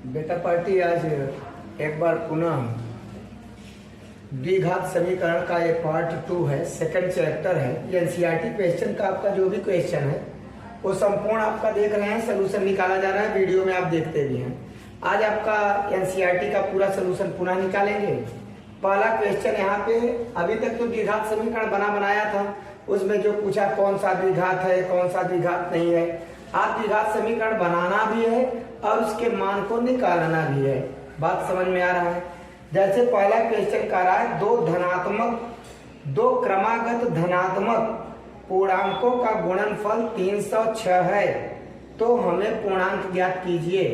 बेटा पार्टी आज एक बार पुनः द्विघात समीकरण का ये पार्ट 2 है, सेकंड चैप्टर है। ये एनसीईआरटी क्वेश्चन का आपका जो भी क्वेश्चन है वो संपूर्ण आपका देख रहे हैं, सोल्यूशन निकाला जा रहा है, वीडियो में आप देखते भी हैं। आज आपका एनसीईआरटी का पूरा सोल्यूशन पुनः निकालेंगे। पहला क्वेश्चन यहाँ पे, अभी तक तो द्विघात समीकरण बनाया था, उसमें जो पूछा कौन सा द्विघात है कौन सा द्विघात नहीं है। आज द्विघात समीकरण बनाना भी है और उसके मान को निकालना भी है। बात समझ में आ रहा है? जैसे पहला क्वेश्चन कर रहा है, दो क्रमागत धनात्मक पूर्णांकों का गुणनफल 306 है, तो हमें पूर्णांक ज्ञात कीजिए।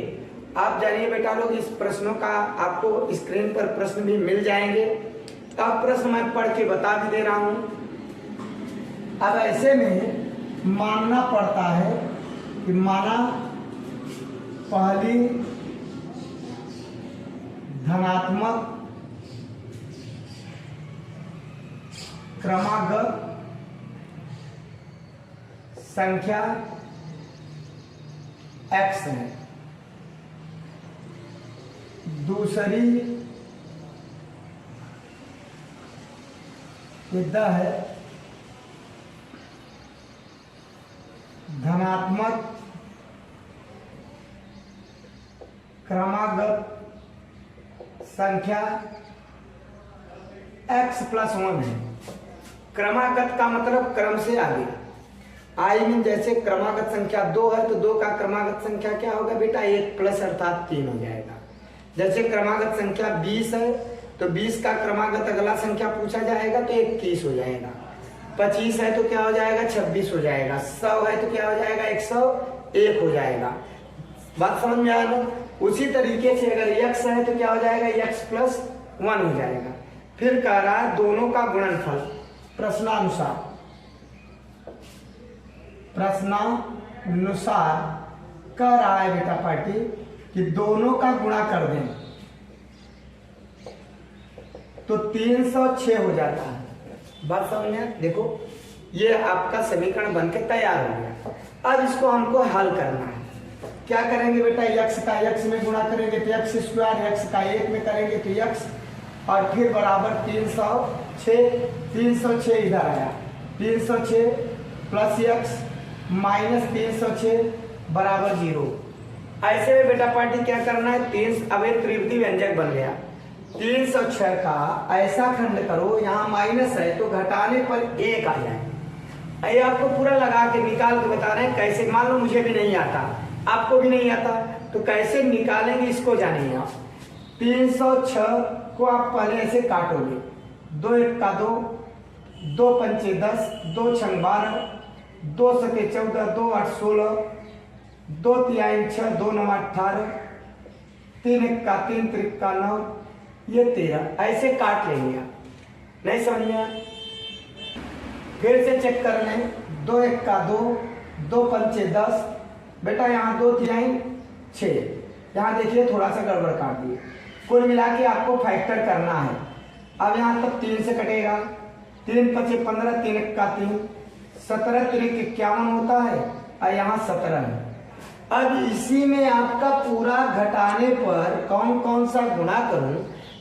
आप जानिए बेटा लोग, इस प्रश्नों का आपको स्क्रीन पर प्रश्न भी मिल जाएंगे। अब प्रश्न मैं पढ़ के बता भी दे रहा हूं। अब ऐसे में मानना पड़ता है कि माना पहली धनात्मक क्रमागत संख्या x है, दूसरी विधा है धनात्मक क्रमागत संख्या x+1 है। क्रमागत का मतलब क्रम से आगे। आई मीन जैसे क्रमागत संख्या 2 है तो 2 का क्रमागत संख्या क्या होगा बेटा? 1 प्लस अर्थात 3 हो जाएगा। जैसे क्रमागत संख्या 20 है तो 20 का क्रमागत अगला संख्या पूछा जाएगा तो 21 हो जाएगा। 25 है तो क्या हो जाएगा? 26 हो जाएगा। 100 है तो क्या हो जाएगा? 101 हो जाएगा। बात समझ में आया ना? उसी तरीके से अगर x है तो क्या हो जाएगा? x+1 हो जाएगा। फिर कह रहा है दोनों का गुणनफल प्रश्नानुसार कह रहा है बेटा पार्टी कि दोनों का गुणा कर दें तो 306 हो जाता है। बात समझ में? देखो ये आपका समीकरण बनके तैयार हो गया। अब इसको हमको हल करना है। क्या करेंगे बेटा? x का x में गुणा करेंगे तो x स्क्वायर, x का 1 में करेंगे तो x, और फिर बराबर 306 इधर आया, 306 प्लस x माइनस 306 बराबर 0। ऐसे में बेटा पार्टी क्या करना है? 3 अब एक त्रिविधि व्यंजक बन गया। 306 का ऐसा खंड करो, यहाँ माइनस है तो घटाने पर 1 आ जाए। ये आपको पूरा लगा के निकाल के बता रहे हैं कैसे। मान लो मुझे भी नहीं आता, आपको भी नहीं आता, तो कैसे निकालेंगे इसको जानिए आप। 306 को आप पहले ऐसे काटोगे, 2 1 का 2, 2 पंचे 10, 2 छंग 12, 2 सके 14, 2 8 16, 2 तिहाई 6, 2 9 18, 3 1 का 3, 3 का 9, ये 13। ऐसे काट लेंगे आप। नहीं समझ में? फिर से चेक कर लें, 2 1 का 2, 2 पंचे 10, बेटा यहाँ 2 तिहाई 6, यहाँ देखिए थोड़ा सा गड़बड़ काट दिए। कुल मिला के आपको फैक्टर करना है। अब यहाँ तक 3 से कटेगा, 3 5 15, 3 1 का 3, 17 3 51 होता है, और यहाँ 17 है। अब इसी में आपका पूरा घटाने पर कौन कौन सा गुणा करूं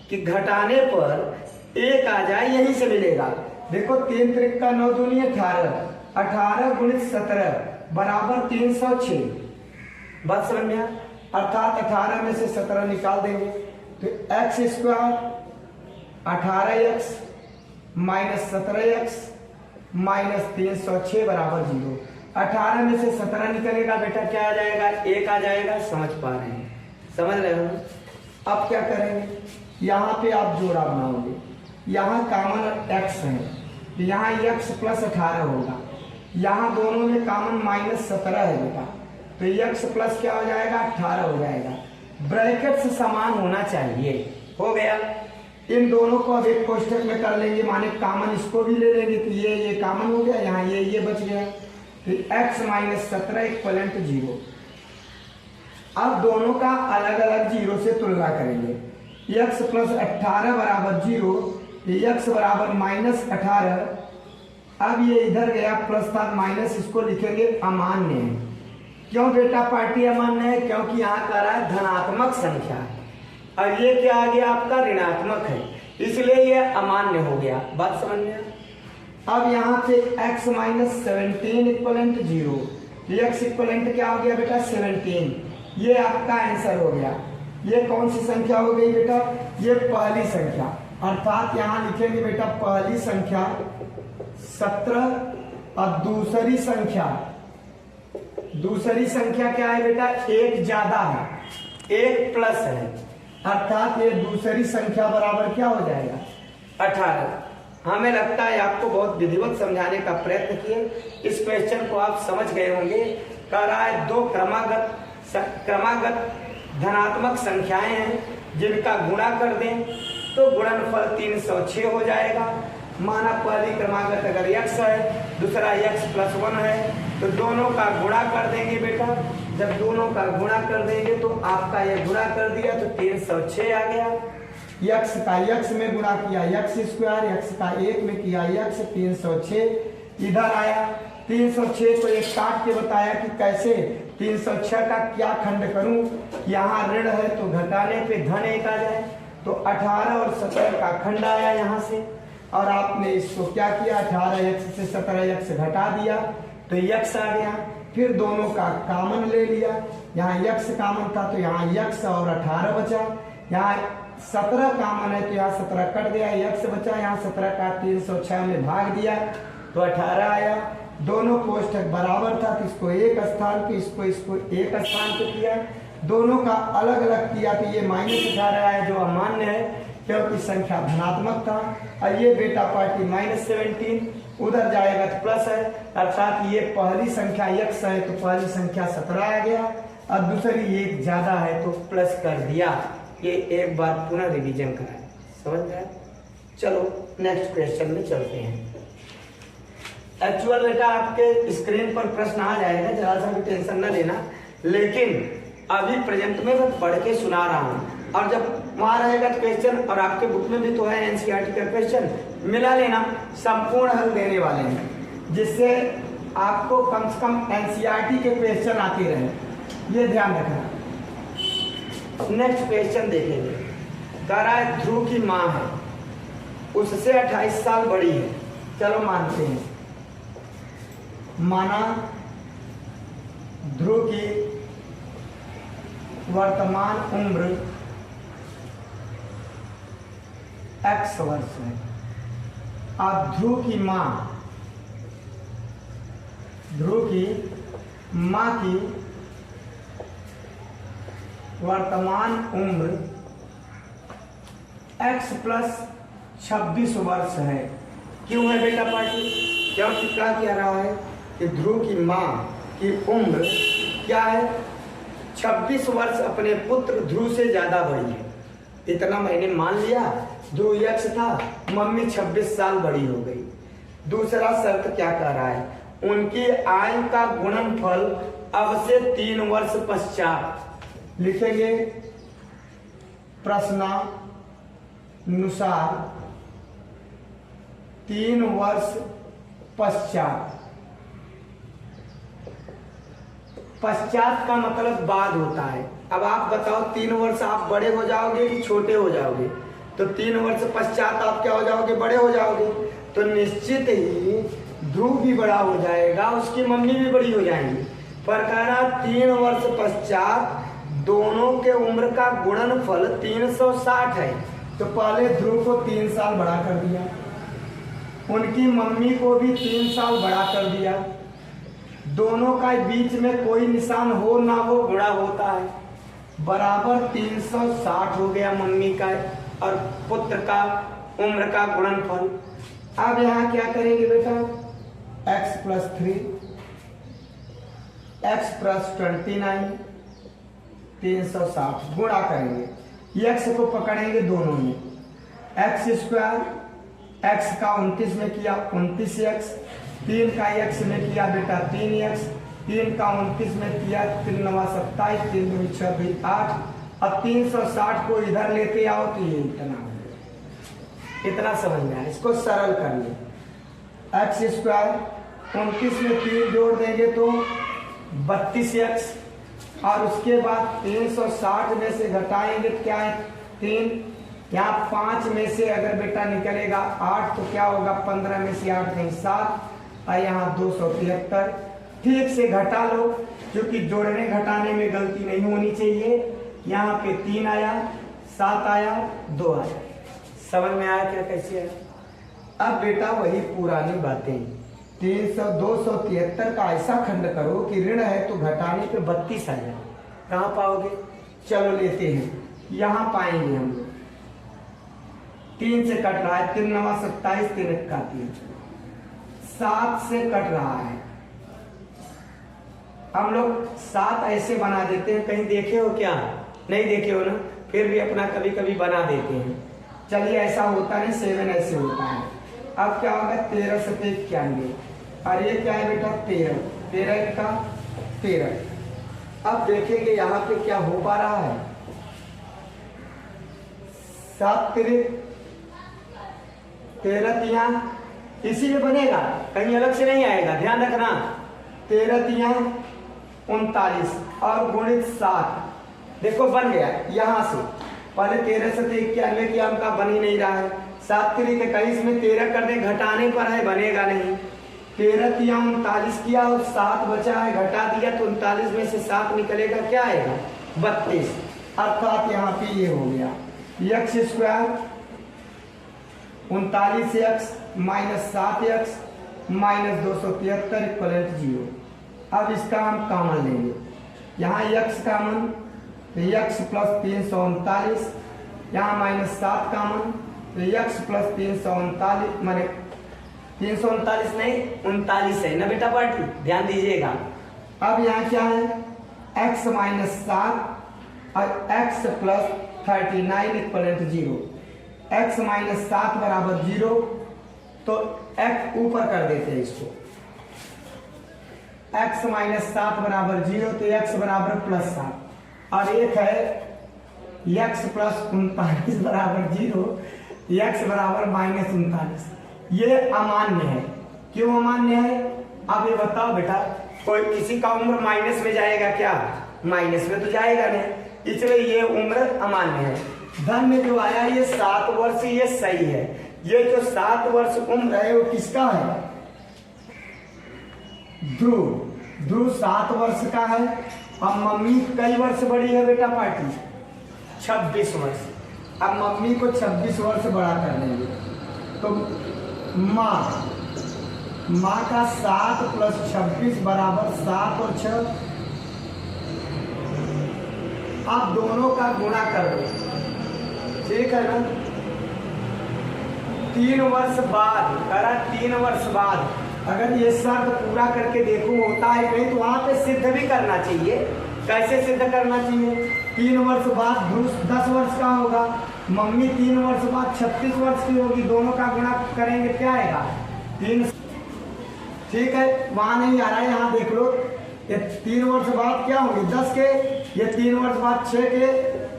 कि घटाने पर 1 आ जाए, यहीं से मिलेगा। देखो 3 3 का 9 दूनी 18, 18 गुणित 17 बराबर 306। बात समझ में? अर्थात 18 में से 17 निकाल देंगे तो x square 18x minus 17x minus 306 बराबर 0। 18 में से 17 निकलेगा बेटा, क्या आ जाएगा? 1 आ जाएगा। समझ पा रहे हैं? समझ रहे हो? अब क्या करेंगे? यहाँ पे आप जोड़ा बनाओगे, यहाँ कॉमन x है तो यहाँ x प्लस 18 होगा। यहाँ दोनों में कॉमन माइनस 17 है बेटा, तो x प्लस क्या हो जाएगा? 18 हो जाएगा। ब्रैकेट से समान होना चाहिए। हो गया। इन दोनों को अब एक कोष्ठक में कर लेंगे, माने कॉमन इसको भी ले लेंगे तो ये कॉमन हो गया, यहाँ ये बच गया। फिर x माइनस 17 इक्वलेंट 0। अब दोनों का अलग अलग 0 से तुलना करेंगे। x प्लस 18 बराबर 0, x बराबर माइनस 18। अब ये इधर गया प्लस था माइनस, इसको लिखेंगे अमान्य है। क्यों बेटा पार्टी अमान्य है? क्योंकि यहाँ कह रहा है धनात्मक संख्या है और ये क्या आ गया आपका ऋणात्मक है, इसलिए ये अमान्य हो गया। बात समझ में? अब यहाँ पे x minus 17 equivalent 0, x equivalent क्या हो गया बेटा 17, ये आपका आंसर हो गया। ये कौन सी संख्या हो गई बेटा? ये पहली संख्या, अर्थात यहाँ लिखेंगे बेटा पहली संख्या 17 और दूसरी संख्या क्या है बेटा? एक ज्यादा है, एक प्लस है, अर्थात ये दूसरी संख्या बराबर क्या हो जाएगा 18। हमें लगता है आपको बहुत विधिवत समझाने का प्रयत्न किए, इस क्वेश्चन को आप समझ गए होंगे। कह रहा है दो क्रमागत धनात्मक संख्याएं हैं जिनका गुणा कर दें तो गुणनफल 306 हो जाएगा। माना पहली क्रमागत अगर x है, दूसरा x प्लस 1 है, तो दोनों का गुणा कर देंगे बेटा। जब दोनों का गुणा कर देंगे तो आपका ये गुणा कर दिया तो 306 आ गया। x का x में गुणा किया x स्क्वायर, x का 1 में किया x, 306 इधर आया। 306 को एक काट के बताया कि कैसे 306 का क्या खंड करूं, यहाँ ऋण है तो घटाने पे धन 1 आ जाए, तो 18 और 17 का खंड आया यहाँ से। और आपने इसको क्या किया, 18x से 17x घटा दिया तो x आ गया। फिर दोनों का कॉमन ले लिया, यहाँ x कॉमन था तो यहाँ x और 18 बचा, यहाँ 17 कॉमन है तो यहाँ 17 कट गया, x बचा, यहाँ 17 का 306 में भाग दिया तो 18 आया। दोनों कोष्ठक बराबर था तो इसको एक स्थान पे, इसको एक स्थान पे किया। दोनों का अलग अलग किया तो ये -18 है जो अमान्य है क्योंकि संख्या धनात्मक था। और ये बेटा पार्टी -17 उधर जाएगा तो प्लस है, अर्थात ये पहली संख्या x है तो पहली संख्या 17 आ गया और दूसरी एक ज्यादा है तो प्लस कर दिया। ये एक बार पुनः रिवीजन कराएं, समझ गए? चलो नेक्स्ट क्वेश्चन में चलते हैं। एक्चुअल बेटा आपके स्क्रीन पर प्रश्न आ जाएगा, जरा सा भी टेंशन न लेना, लेकिन अभी प्रेजेंट में मैं पढ़ के सुना रहा हूँ और जब वहां रहेगा क्वेश्चन और आपके बुक में भी तो है एनसीईआरटी का क्वेश्चन, मिला लेना, संपूर्ण हल देने वाले हैं जिससे आपको कम से कम एनसीईआरटी के क्वेश्चन आते रहे, ये ध्यान रखना। नेक्स्ट क्वेश्चन देखेंगे। कह रहा है ध्रुव की माँ है, उससे 28 साल बड़ी है। चलो मानते हैं, माना ध्रुव की वर्तमान उम्र x वर्ष है। अब ध्रुव की माँ की वर्तमान उम्र x प्लस 26 वर्ष है। क्यों है बेटा पार्टी? क्योंकि क्या कह रहा है कि ध्रुव की माँ की उम्र क्या है 26 वर्ष अपने पुत्र ध्रुव से ज्यादा बड़ी है। इतना मैंने मान लिया, ध्रुव x था, मम्मी 26 साल बड़ी हो गई। दूसरा शर्त क्या कह रहा है, उनकी आयु का गुणनफल अब से 3 वर्ष पश्चात लिखेंगे प्रश्नानुसार 3 वर्ष पश्चात का मतलब बाद होता है। अब आप बताओ 3 वर्ष आप बड़े हो जाओगे कि छोटे हो जाओगे? तो 3 वर्ष पश्चात आप क्या हो जाओगे, बड़े हो जाओगे। तो निश्चित ही ध्रुव भी बड़ा हो जाएगा, उसकी मम्मी भी बड़ी हो जाएंगी। पर कहना 3 वर्ष पश्चात दोनों के उम्र का गुणनफल 360 है, तो पहले ध्रुव को 3 साल बड़ा कर दिया, उनकी मम्मी को भी 3 साल बड़ा कर दिया। दोनों का बीच में कोई निशान हो ना हो गुणा होता है, बराबर 360 हो गया मम्मी का और पुत्र का उम्र का गुणनफल। अब यहाँ क्या करेंगे बेटा, x प्लस 3, x प्लस 29, 360 गुणा करेंगे। x को पकड़ेंगे दोनों में, x स्क्वायर, x का 29 में किया 29x, 3 का x में किया बेटा 3x, 3 का 29 में किया 3 9 27, 3 2 6 2 8, अब 360 को इधर लेते आओ तो ये इतना हो गया। इतना समझ में आया, इसको सरल कर ले। x स्क्वायर 29 में 3 जोड़ देंगे तो 32x, और उसके बाद 360 में से घटाएंगे क्या है 3, यहाँ 5 में से अगर बेटा निकलेगा 8 तो क्या होगा 15 में से 8 नहीं 7, और यहाँ 273। ठीक से घटा लो, क्योंकि जोड़ने घटाने में गलती नहीं होनी चाहिए। यहाँ पे 3 आया, 7 आया, 2 आया। समझ में आया क्या कैसे है? अब बेटा वही पुरानी बातें 273 का ऐसा खंड करो कि ऋण है तो घटाने पे 32 आ जाए। कहाँ पाओगे? चलो लेते हैं, यहाँ पाएंगे हम लोग। 3 से कट रहा है, 3 9 27, 3 1 3, 7 से कट रहा है। हम लोग 7 ऐसे बना देते हैं, कहीं देखे हो क्या? नहीं देखे हो ना, फिर भी अपना कभी कभी बना देते हैं। चलिए ऐसा होता नहीं, 7 ऐसे होता है। अब क्या होगा 13 से 91, और ये क्या है बेटा 13, 13 का 13। अब देखेंगे यहाँ पे क्या हो पा रहा है। 7 13 13 इसी में बनेगा, कहीं अलग से नहीं आएगा, ध्यान रखना। 13 39 और गुणित 7, देखो बन गया यहाँ से। पहले 13 से 91 की अंक बन ही नहीं रहा है। 7 3 21 में 13 कर दे, घटाने पर है, बनेगा नहीं। 13 39 किया और 7 बचा है, घटा दिया तो 39 में से 7 निकलेगा, क्या आएगा 32। अर्थात यहाँ पे ये हो गया x square 39x minus 7x minus 273 equal 0। अब इसका हम कॉमन लेंगे, यहाँ x कॉमन तो x प्लस 339, यहाँ माइनस 7 कॉमन तो x प्लस 339, माने 339 नहीं 39 है ना बेटा पार्टी, ध्यान दीजिएगा। अब यहाँ क्या है x माइनस 7 और x plus 39 equal 0। x minus 7 बराबर 0, तो x ऊपर कर देते हैं इसको। x माइनस 7 बराबर 0, तो x बराबर प्लस 7, और एक है x प्लस 39 बराबर 0, x बराबर माइनस 39। ये अमान्य है। क्यों अमान्य है? अब ये बताओ बेटा, कोई किसी का उम्र माइनस में जाएगा क्या? माइनस में तो जाएगा नहीं, इसलिए ये उम्र अमान्य है। धन में जो आया ये 7 वर्ष, ये सही है। ये जो 7 वर्ष उम्र है वो किसका है? ध्रुव। ध्रुव 7 वर्ष का है। अब मम्मी कई वर्ष बड़ी है बेटा पार्टी? 26 वर्ष। अब मम्मी को 26 वर्ष बड़ा कर देंगे, तो माँ का 7 प्लस 26 बराबर 7 और 6। आप दोनों का गुणा कर दो, ठीक है ना। 3 वर्ष बाद करा, 3 वर्ष बाद अगर ये शर्त पूरा करके देखो होता है कहीं, तो वहां पे सिद्ध भी करना चाहिए। कैसे सिद्ध करना चाहिए? 3 वर्ष बाद ध्रुव 10 वर्ष का होगा, मम्मी 3 वर्ष बाद 36 वर्ष की होगी, दोनों का गुणा करेंगे क्या आएगा 3। ठीक है, वहां नहीं आ रहा है, यहाँ देख लो। ये 3 वर्ष बाद क्या होंगे 10 के, ये 3 वर्ष बाद 6 के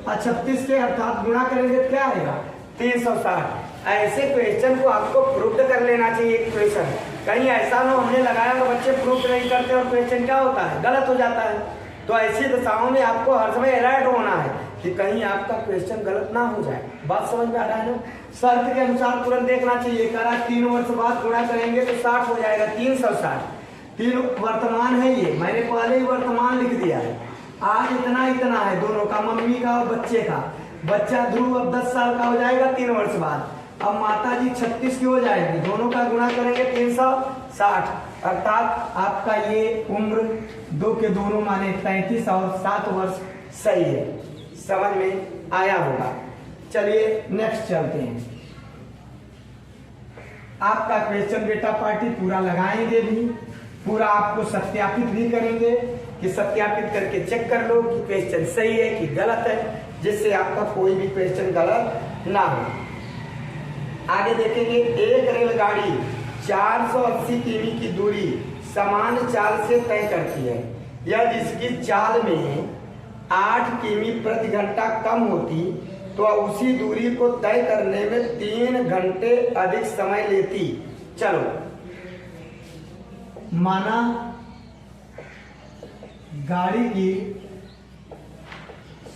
और 36 के, अर्थात गुणा करेंगे क्या आएगा 360। ऐसे क्वेश्चन को आपको प्रूफ कर लेना चाहिए। क्वेश्चन कहीं ऐसा ना हमने लगाया और बच्चे प्रूफ नहीं करते और क्वेश्चन क्या होता है गलत हो जाता है। तो ऐसी दशाओं में आपको हर समय अलर्ट होना है कि कहीं आपका क्वेश्चन गलत ना हो जाए। बात समझ में आ रहा है ना? शर्त के अनुसार तुरंत देखना चाहिए। कह रहा 3 वर्ष बाद गुणा करेंगे तो 60 हो जाएगा 360। 3 वर्तमान है, ये मैंने पहले ही वर्तमान लिख दिया है। आज इतना इतना है दोनों का, मम्मी का और बच्चे का। बच्चा ध्रुव अब 10 साल का हो जाएगा 3 वर्ष बाद। अब माता जी 36 की हो जाएगी, दोनों का गुणा करेंगे 360, अर्थात आपका ये उम्र 2 के दोनों माने 33 और 7 वर्ष सही है। समझ में आया होगा। चलिए नेक्स्ट चलते हैं। आपका क्वेश्चन बेटा पार्टी पूरा लगाएंगे भी, पूरा आपको सत्यापित भी करेंगे कि सत्यापित करके चेक कर लो कि क्वेश्चन सही है कि गलत है, जिससे आपका कोई भी क्वेश्चन गलत ना हो। आगे देखेंगे, एक रेलगाड़ी 480 किमी की दूरी समान चाल से तय करती है। यह जिसकी चाल में 8 किमी प्रति घंटा कम होती तो उसी दूरी को तय करने में 3 घंटे अधिक समय लेती। चलो, माना गाड़ी की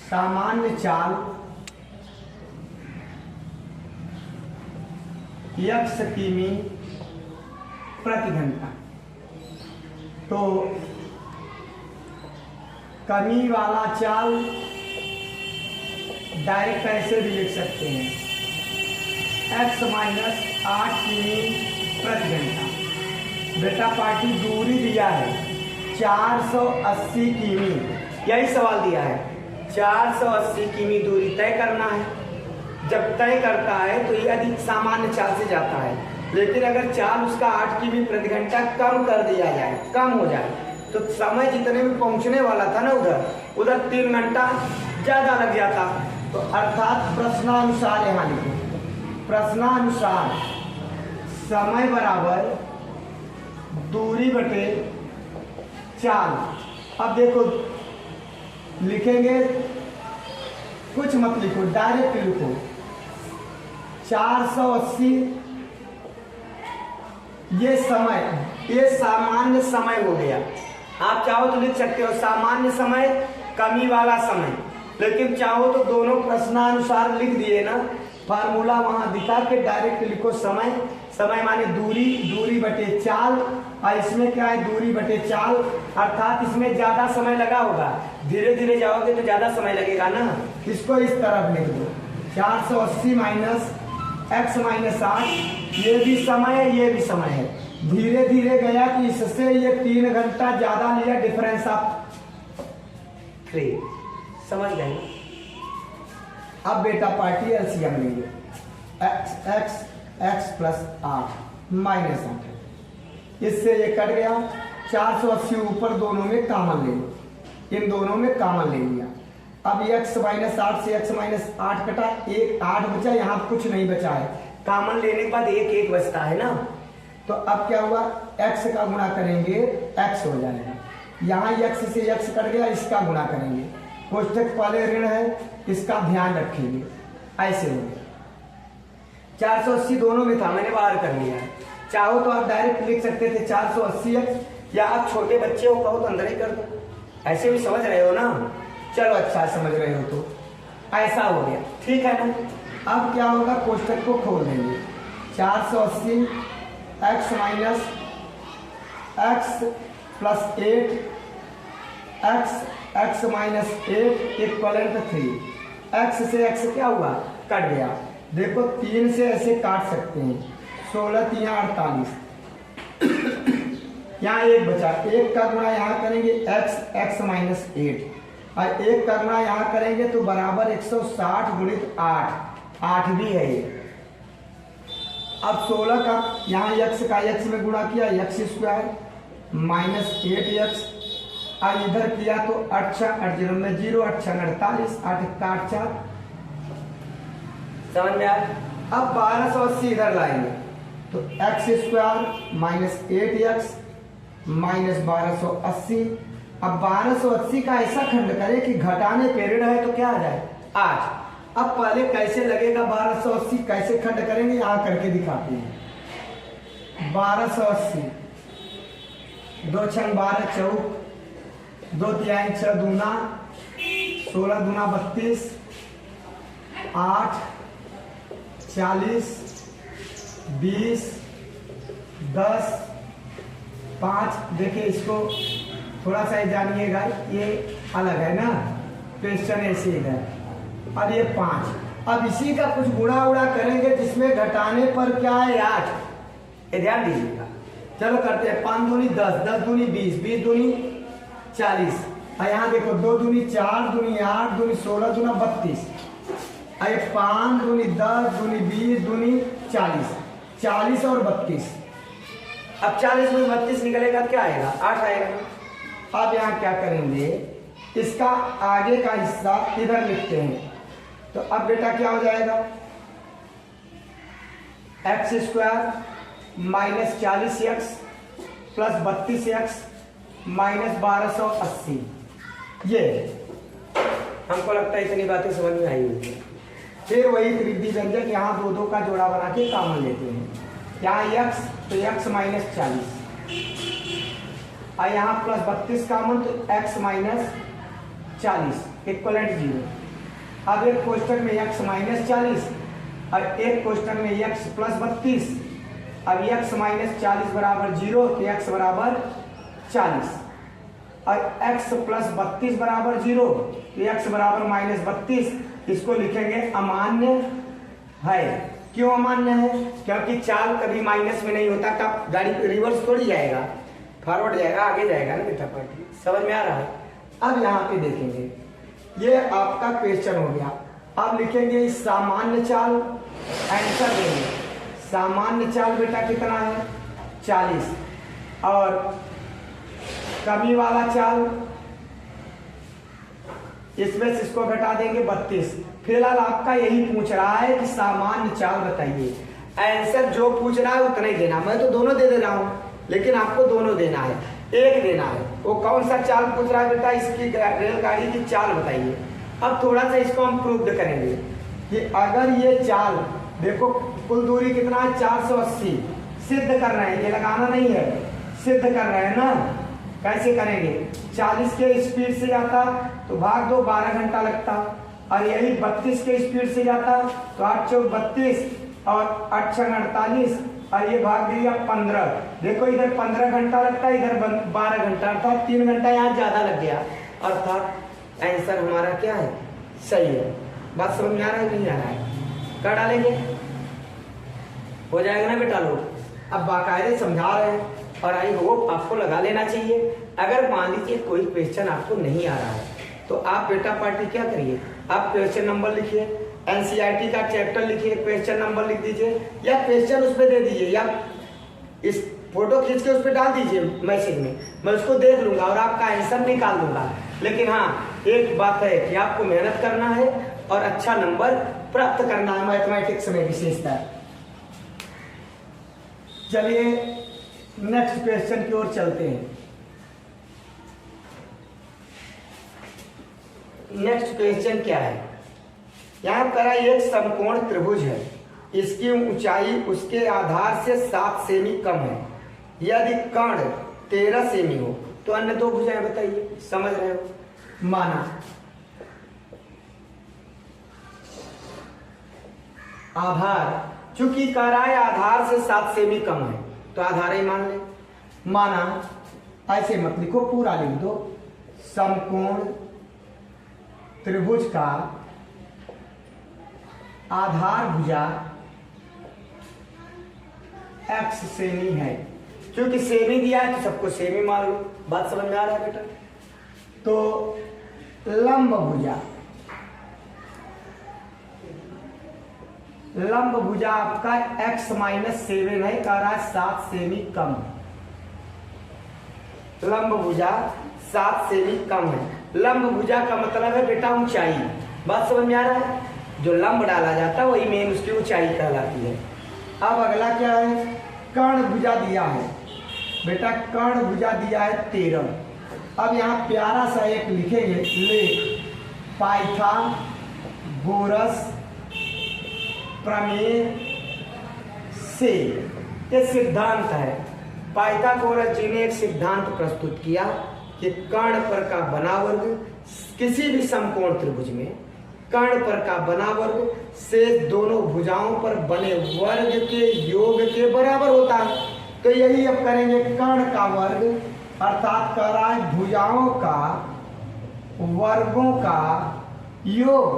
सामान्य चाल x किमी प्रति घंटा। तो कमी वाला चाल डायरेक्ट कैसे भी लिख सकते हैं, x माइनस 8 किमी प्रति घंटा। बेटा पार्टी दूरी दिया है 480 किमी, यही सवाल दिया है, 480 किमी दूरी तय करना है। जब तय करता है तो यदि सामान्य चाल से जाता है, लेकिन अगर चाल उसका 8 किमी प्रति घंटा कम कर दिया जाए, कम हो जाए, तो समय जितने में पहुंचने वाला था ना उधर 3 घंटा ज़्यादा लग जाता। तो अर्थात प्रश्नानुसार यहाँ लिखो, प्रश्नानुसार समय बराबर दूरी बटे चाल। अब देखो लिखेंगे, कुछ मत लिखो, डायरेक्ट लिखो 480, ये समय, ये सामान्य समय हो गया। आप चाहो तो लिख सकते हो सामान्य समय, कमी वाला समय, लेकिन चाहो तो दोनों प्रश्नानुसार लिख दिए ना, फार्मूला वहां दिखा के डायरेक्ट लिखो समय। समय माने दूरी, दूरी बटे चाल, और इसमें क्या है, दूरी बटे चाल, अर्थात इसमें ज्यादा समय लगा होगा। धीरे धीरे जाओगे तो ज्यादा समय लगेगा ना, इसको इस तरफ लिख दो 480 माइनस x माइनस 8, ये भी समय है, ये भी समय है। धीरे धीरे गया कि इससे ये 3 घंटा ज्यादा लिया, डिफरेंस ऑफ 3, समझ गए। अब बेटा पार्टी एलसीएम लेंगे, x प्लस 8 माइनस 8, इससे ये कट गया, 480 ऊपर दोनों में कॉमन ले लो, इन दोनों में कॉमन ले लिया। अब x माइनस 8 से x माइनस 8 कटा, 1 8 बचा, यहाँ कुछ नहीं बचा है, कॉमन लेने के बाद 1 1 बचता है ना। तो अब क्या हुआ, x का गुणा करेंगे x हो जाएगा, यहाँ x से x कट गया, इसका गुणा करेंगे, कोष्ठक पहले ऋण है, इसका ध्यान रखेंगे, ऐसे हो गया। 480 दोनों में था, मैंने बाहर कर लिया है। चाहो तो आप डायरेक्ट लिख सकते थे 480x, या आप छोटे बच्चे हो कहो तो अंदर ही कर दो, ऐसे भी समझ रहे हो ना। चलो अच्छा समझ रहे हो तो ऐसा हो गया, ठीक है ना। अब क्या होगा, कोष्ठक को खोल देंगे, 480 x minus x plus 8 x minus 8 equivalent 3, x से x क्या हुआ, कट गया। देखो 3 से ऐसे काट सकते हैं, 16 3 48, यहाँ 1 बचा, 1 का गुणा यहाँ करेंगे x माइनस 8, और 1 का गुणा यहाँ करेंगे तो बराबर 160 गुणित 8, 8 भी है ये। अब 16 का यहाँ x का x में गुणा किया, x स्क्वायर माइनस 8x, और इधर किया तो 8 8 0 में 0, 8 48, 8 8 4, समझ में आया। अब 1280 इधर लाएंगे तो x square minus 8x minus 1280। अब 1280 का ऐसा खंड करें कि घटाने पे ऋण है तो क्या आ जाए 8। अब पहले कैसे लगेगा 1280, कैसे खंड करेंगे यहाँ करके दिखाते हैं। 1280 2 छंग 12 चौक, 2 तिहाई 6 दूना 16 दूना 32, 8 40 20 10 5। देखिए इसको थोड़ा सा जानिएगा, ये अलग है ना, क्वेश्चन ऐसे इधर, और ये 5। अब इसी का कुछ गुणा उड़ा करेंगे जिसमें घटाने पर क्या है 8, ये ध्यान दीजिएगा। चलो करते हैं, 5 दूनी 10, 10 दूनी 20, 20 दूनी 40, और यहाँ देखो 2 दूनी 4, दूनी 8, दूनी 16, दूना 32, अरे 5 दूनी 10, दूनी 20, दूनी 40, 40 और 32। अब 40 में 32 निकलेगा क्या आएगा 8 आएगा। अब यहाँ क्या करेंगे, इसका आगे का हिस्सा इधर लिखते हैं, तो अब बेटा क्या हो जाएगा, x square minus 40x plus 32x minus 1280। ये हमको लगता है इतनी बातें समझ में आई हुई है। फिर वही त्रिविधि व्यंजक, यहाँ 2 2 का जोड़ा बना के कॉमन लेते हैं, यहाँ x तो x माइनस 40, और यहाँ प्लस 32 कामन, तो x माइनस 40 इक्वलेंट 0। अब एक कोष्टक में x माइनस 40 और एक कोष्टक में x प्लस 32। अब x माइनस 40 बराबर 0, तो x बराबर 40 और x प्लस 32 बराबर 0, तो x बराबर माइनस 32। इसको लिखेंगे अमान्य है। क्यों अमान्य है? क्योंकि चाल कभी माइनस में नहीं होता। कब गाड़ी रिवर्स थोड़ी जाएगा, फॉरवर्ड जाएगा, आगे जाएगा ना बेटा पार्टी। समझ में आ रहा है? अब यहाँ पे देखेंगे, ये आपका क्वेश्चन हो गया। अब लिखेंगे सामान्य चाल, आंसर देंगे। सामान्य चाल बेटा कितना है? 40 और कमी वाला चाल इसमें से इसको घटा देंगे 32। फिलहाल आपका यही पूछ रहा है कि सामान्य चाल बताइए। आंसर जो पूछ रहा है उतना ही देना। मैं तो दोनों दे रहा हूं, लेकिन आपको दोनों देना है, एक देना है। वो कौन सा चाल पूछ रहा है बेटा? इसकी रेलगाड़ी की चाल बताइए। अब थोड़ा सा इसको हम प्रूव करेंगे कि अगर ये चाल, देखो कुल दूरी कितना है? 480 सिद्ध कर रहे हैं, ये लगाना नहीं है, सिद्ध कर रहे हैं ना। कैसे करेंगे? 40 के स्पीड से जाता तो भाग दो, 12 घंटा लगता। और यही 32 के स्पीड से जाता तो 8 चौक 32 और 8 छंग 48 और ये भाग दिया 15। देखो इधर 15 घंटा लगता है, इधर 12 घंटा, अर्थात 3 घंटा यहाँ ज्यादा लग गया। अर्थात आंसर हमारा क्या है? सही है। बात समझ में आ रहा है नहीं आ रहा है? कर डालेंगे, हो जाएगा ना बेटा लोग। अब बाकायदे समझा रहे हैं और आई होप आपको लगा लेना चाहिए। अगर मान लीजिए कोई क्वेश्चन आपको नहीं आ रहा है तो आप बेटा पार्टी क्या करिए, आप क्वेश्चन नंबर लिखिए, एनसीईआरटी का चैप्टर लिखिए, क्वेश्चन नंबर लिख दीजिए या क्वेश्चन उस पर दे दीजिए या इस फोटो खींच के उस पर डाल दीजिए मैसेज में, मैं उसको देख लूंगा और आपका आंसर निकाल दूंगा। लेकिन हाँ, एक बात है कि आपको मेहनत करना है और अच्छा नंबर प्राप्त करना है मैथमेटिक्स में विशेषतः। चलिए नेक्स्ट क्वेश्चन की ओर चलते हैं। नेक्स्ट क्वेश्चन क्या है? यहाँ पर एक समकोण त्रिभुज है, इसकी ऊंचाई उसके आधार से 7 सेमी कम है। यदि कर्ण 13 सेमी हो तो अन्य दो भुजाएं बताइए। समझ रहे हो? माना आधार, चूंकि कह रहा है आधार से 7 सेमी कम है तो आधार ही मान ले। माना, ऐसे मत लिखो, पूरा लिख दो। समकोण त्रिभुज का आधार भुजा x सेमी है। क्योंकि सेमी दिया है तो सबको सेमी मान लो। बात समझ में आ रहा है बेटा? तो लंब भुजा, लंब भुजा आपका x माइनस 7 है, कह रहा है 7 सेमी कम। लंब भुजा 7 सेमी कम है। लंब भुजा का मतलब है बेटा ऊंचाई। बात समझ में आ रहा है? जो लंब डाला जाता है वही मेन उसकी ऊंचाई कहलाती है। अब अगला क्या है? कर्ण भुजा दिया है बेटा, कर्ण भुजा दिया है 13। अब यहाँ प्यारा सा एक लिखेंगे, लेख पाइथागोरस प्रमेय से। ये सिद्धांत है, पाइथागोरस जी ने एक सिद्धांत प्रस्तुत किया कि कर्ण पर का बना वर्ग किसी भी समकोण त्रिभुज में कर्ण पर का बना वर्ग से दोनों भुजाओं पर बने वर्ग के योग के बराबर होता है। तो यही अब करेंगे, कर्ण का वर्ग अर्थात कर रहा है भुजाओं का वर्गों का योग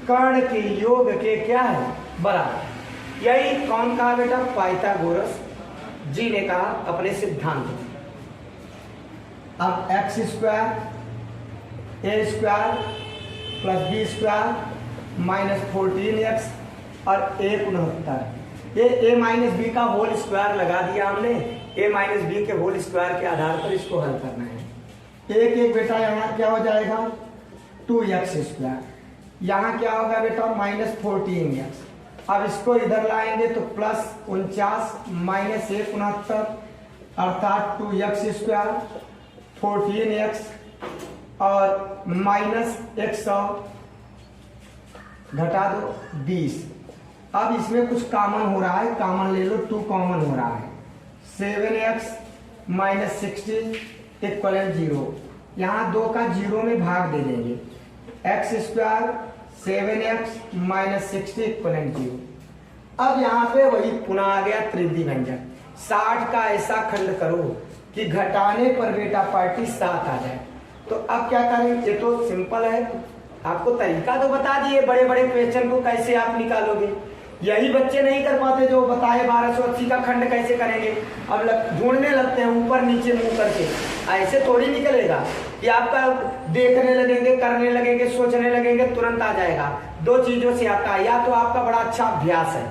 कर्ण के योग के क्या है? बराबर। यही कौन कहा बेटा? पाइथागोरस जी ने कहा अपने सिद्धांत में। अब x square a square plus b square minus 14x और 169, ये a माइनस बी का होल स्क्वायर लगा दिया हमने। a माइनस बी के होल स्क्वायर के आधार पर इसको हल करना है। एक एक बेटा यहाँ क्या हो जाएगा? 2x square. यहाँ क्या होगा बेटा? Minus 14x। अब इसको इधर लाएंगे तो प्लस 49 माइनस 169 अर्थात 2x स्क्वायर 14x और माइनस 100 घटा दो 20। अब इसमें कुछ कॉमन हो रहा है, कॉमन ले लो, 2 कॉमन हो रहा है। 7x minus 60 equivalent 0। यहाँ 2 का 0 में भाग दे देंगे। X square 7x minus 60 equivalent 0। अब यहाँ पे वही पुनः आ गया त्रिविधि व्यंजक। 60 का ऐसा खंड करो कि घटाने पर बेटा पार्टी 7 आ जाए। तो अब क्या करें, ये तो सिंपल है, आपको तरीका तो बता दिए, बड़े बड़े क्वेश्चन को कैसे आप निकालोगे। यही बच्चे नहीं कर पाते जो बताए 1280 का खंड कैसे करेंगे। अब ढूंढने लगते हैं ऊपर नीचे मुंह करके, ऐसे थोड़ी निकलेगा कि आपका देखने लगेंगे, करने लगेंगे, सोचने लगेंगे, तुरंत आ जाएगा। 2 चीजों से आता है, या तो आपका बड़ा अच्छा अभ्यास है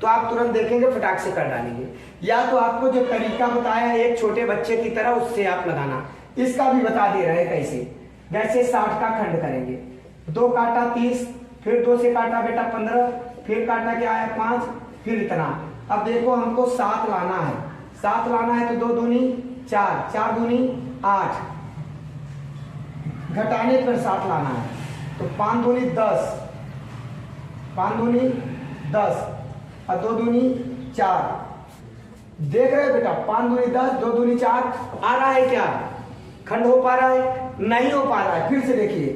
तो आप तुरंत देखेंगे फटाक से कर डालेंगे, या तो आपको जो तरीका बताया एक छोटे बच्चे की तरह उससे आप लगाना। इसका भी बता दे रहे हैं कैसे। जैसे 60 का खंड करेंगे, 2 काटा 30, फिर 2 से काटा बेटा 15, फिर काटा क्या है 5, फिर इतना। अब देखो हमको 7 लाना है, 7 लाना है तो 2 दूनी 4, 4 दूनी 8, घटाने पर 7 लाना है तो 5 दूनी 10, 5 दूनी 10 और 2 दूनी 4। देख रहे हो बेटा, 5 दूनी 10, 2 दूनी 4 आ रहा है क्या? खंड हो पा रहा है? नहीं हो पा रहा है। फिर से देखिए,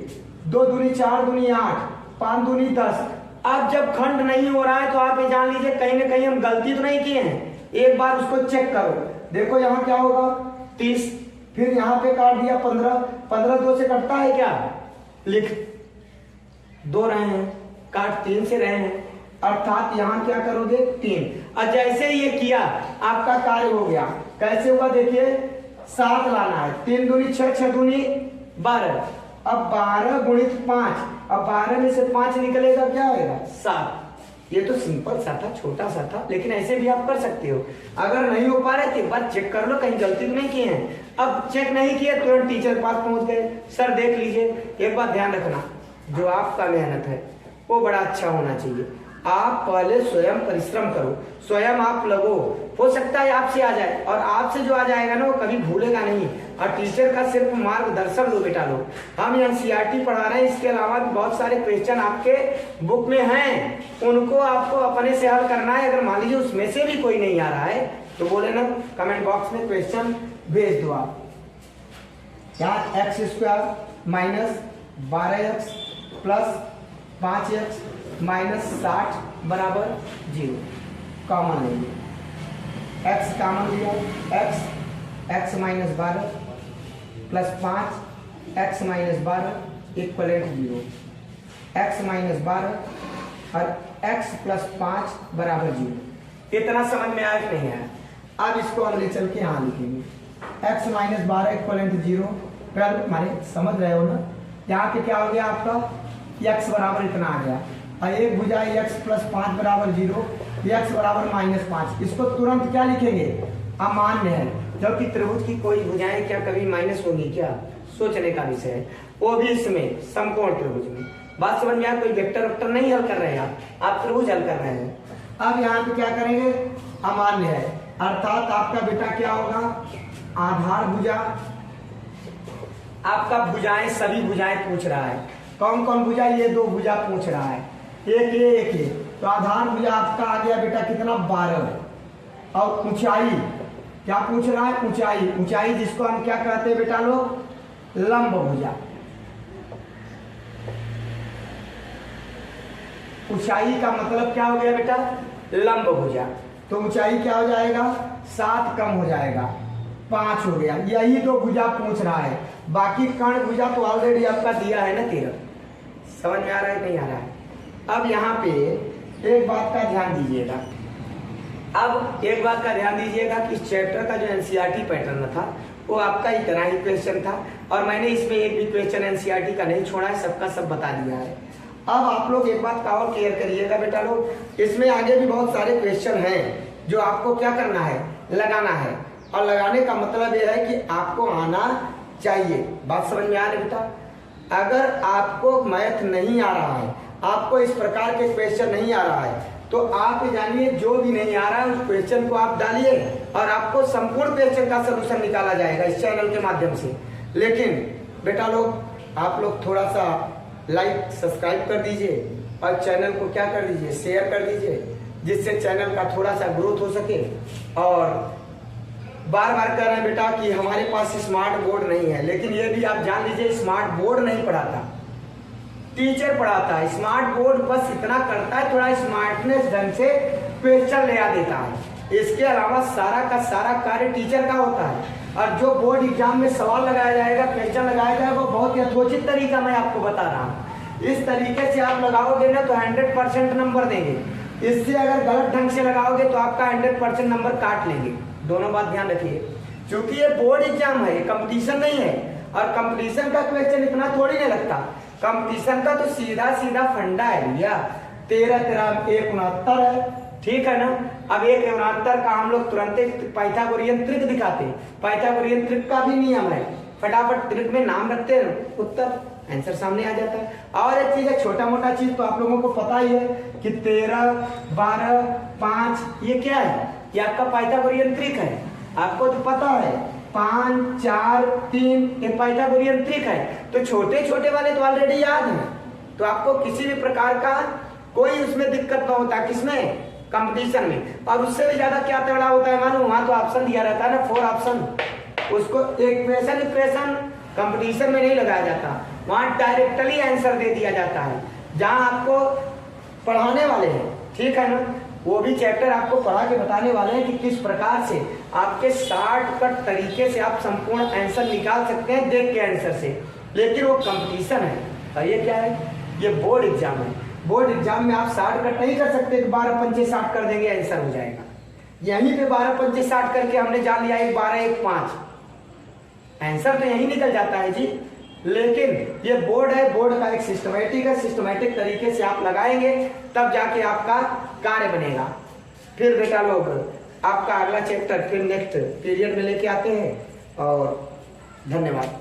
2 दूनी 4 दूनी 8, 5 दूनी 10। अब जब खंड नहीं हो रहा है तो आप ये जान लीजिए कहीं ना कहीं हम गलती तो नहीं किए हैं। एक बार उसको चेक करो, देखो यहाँ क्या होगा 30, फिर यहाँ पे काट दिया 15, 15 2 से कटता है क्या? लिख 2 रहे हैं, काट 3 से रहे हैं, अर्थात यहाँ क्या करोगे 3। और जैसे ये किया आपका कार्य हो गया। कैसे हुआ देखिए, 7 लाना है, 3 दूनी 6, 6 दूनी 12। अब 12 गुणित 5, अब 12 में से 5 निकलेगा क्या आएगा 7। ये तो सिंपल सा था, छोटा सा था, लेकिन ऐसे भी आप कर सकते हो। अगर नहीं हो पा रहे तो एक बार चेक कर लो, कहीं गलती तो नहीं किए हैं। अब चेक नहीं किए तुरंत टीचर के पास पहुंच गए, सर देख लीजिए। एक बात ध्यान रखना, जो आपका मेहनत है वो बड़ा अच्छा होना चाहिए। आप पहले स्वयं परिश्रम करो, स्वयं आप लगो, हो सकता है आपसे आ जाए, और आपसे जो आ जाएगा ना वो कभी भूलेगा नहीं। और टीचर का सिर्फ मार्गदर्शन लो बेटा लो। हम एनसीईआरटी पढ़ा रहे हैं, इसके अलावा भी बहुत सारे क्वेश्चन आपके बुक में हैं, उनको आपको अपने से हल करना है। अगर मान लीजिए उसमें से भी कोई नहीं आ रहा है तो बोले ना कमेंट बॉक्स में क्वेश्चन भेज दो आप। यहाँ x square minus 12x plus 5x minus 60 बराबर 0 कॉमन लेंगे। x कॉमन लिया, x minus 12 plus 5 x minus 12 equivalent 0। x minus 12 और x प्लस 5 बराबर 0। इतना समझ में आया कि नहीं आया? अब इसको हम ले चल के यहाँ लिखेंगे x माइनस 12 इक्वलेंट 0। फिर माने समझ रहे हो ना, यहाँ पे क्या हो गया आपका x बराबर इतना आ गया, और एक भुजा x प्लस 5 बराबर 0, x बराबर माइनस 5। इसको तुरंत क्या लिखेंगे? अमान्य है, जबकि त्रिभुज की कोई भुजाएं क्या कभी माइनस होंगी क्या? सोचने का विषय है, वो भी इसमें समकोण त्रिभुज में। बात समझ में आया? कोई वेक्टर वेक्टर नहीं हल कर रहे हैं आप त्रिभुज हल कर रहे हैं। अब यहाँ पे क्या करेंगे? अमान्य है, अर्थात आपका बेटा क्या होगा? आधार भुजा। आपका भुजाएं सभी भुजाएं पूछ रहा है, कौन कौन भुजा? ये 2 भुजा पूछ रहा है, एक ये। तो आधार भुजा आपका आ गया बेटा कितना 12। और ऊंचाई क्या पूछ रहा है? ऊंचाई। ऊंचाई जिसको हम क्या कहते हैं बेटा लोग? लंब भुजा। ऊंचाई का मतलब क्या हो गया बेटा? लंब भुजा। तो ऊंचाई क्या हो जाएगा? 7 कम हो जाएगा, 5 हो गया। यही 2 भुजा पूछ रहा है, बाकी कर्ण भुजा तो ऑलरेडी आपका दिया है ना 13। समझ में आ रहा है नहीं आ रहा है? अब यहाँ पे एक बात का ध्यान दीजिएगा, अब एक बात का ध्यान दीजिएगा कि इस चैप्टर का जो एनसीईआरटी पैटर्न था वो आपका इतना ही क्वेश्चन था, और मैंने इसमें एक भी क्वेश्चन एनसीईआरटी का नहीं छोड़ा है, सबका सब बता दिया है। अब आप लोग एक बात का और क्लियर करिएगा बेटा लोग, इसमें आगे भी बहुत सारे क्वेश्चन हैं जो आपको क्या करना है? लगाना है। और लगाने का मतलब यह है कि आपको आना चाहिए। बात समझ में आ रही बेटा? अगर आपको मैथ नहीं आ रहा है, आपको इस प्रकार के क्वेश्चन नहीं आ रहा है, तो आप जानिए जो भी नहीं आ रहा है उस क्वेश्चन को आप डालिए और आपको संपूर्ण क्वेश्चन का सलूशन निकाला जाएगा इस चैनल के माध्यम से। लेकिन बेटा लोग, आप लोग थोड़ा सा लाइक सब्सक्राइब कर दीजिए और चैनल को क्या कर दीजिए? शेयर कर दीजिए, जिससे चैनल का थोड़ा सा ग्रोथ हो सके और बार बार कह रहे हैं बेटा कि हमारे पास स्मार्ट बोर्ड नहीं है, लेकिन ये भी आप जान लीजिए स्मार्ट बोर्ड नहीं पढ़ाता, टीचर पढ़ाता है। स्मार्ट बोर्ड बस इतना करता है, थोड़ा स्मार्टनेस ढंग से क्वेश्चन ले आ देता है। इसके अलावा सारा का सारा कार्य टीचर का होता है। और जो बोर्ड एग्जाम में सवाल लगाया जाएगा, क्वेश्चन लगाया जाएगा, वो बहुत यथोचित तरीका मैं आपको बता रहा हूँ। इस तरीके से आप लगाओगे ना तो 100% नंबर देंगे। इससे अगर गलत ढंग से लगाओगे तो आपका 100% नंबर काट लेंगे। दोनों बात ध्यान रखिए, क्योंकि ये बोर्ड एग्जाम है, कंपटीशन नहीं है। और कंपटीशन का क्वेश्चन इतना थोड़ी नहीं लगता, कंपटीशन का तो सीधा सीधा फंडा है भैया। 13 1 69 है, ठीक है ना। अब 1 69 का हम लोग तुरंत पाइथागोरियन त्रिक दिखाते हैं। पाइथागोरियन त्रिक का भी नियम है, फटाफट त्रिक में नाम रखते हैं, उत्तर आंसर सामने आ जाता है। और एक चीज है, छोटा मोटा चीज तो आप लोगों को पता ही है कि 13 12 5 ये क्या है, ये आपका पाइथागोरियन त्रिक है। आपको तो पता है 5 4 3 ये पाइथागोरियन त्रिक है। तो छोटे छोटे वाले तो ऑलरेडी याद है, तो आपको किसी भी प्रकार का कोई उसमें दिक्कत ना होता। किसमें? कंपटीशन में। और उससे भी ज्यादा क्या तगड़ा होता है मालूम, वहां तो ऑप्शन दिया रहता है ना, 4 ऑप्शन। उसको इक्वेशन कंपटीशन में नहीं लगाया जाता, वहां डायरेक्टली आंसर दे दिया जाता है। जहां आपको पढ़ाने वाले हैं, ठीक है ना, वो भी चैप्टर आपको पढ़ा के बताने वाले हैं कि किस प्रकार से आपके शॉर्टकट तरीके से आप संपूर्ण आंसर निकाल सकते हैं देख के आंसर से। लेकिन वो कंपटीशन है और ये क्या है, ये बोर्ड एग्जाम है। बोर्ड एग्जाम में आप शॉर्टकट नहीं कर सकते कि 12 पंचे 60 कर देंगे आंसर हो जाएगा। यहीं पे 12 पंचे 60 करके हमने जान लिया 1 12 1 5, आंसर तो यही निकल जाता है जी। लेकिन ये बोर्ड है, बोर्ड का एक सिस्टमेटिक है, सिस्टमेटिक तरीके से आप लगाएंगे तब जाके आपका कार्य बनेगा। फिर बेटा लोग आपका अगला चैप्टर फिर नेक्स्ट पीरियड में लेके आते हैं और धन्यवाद।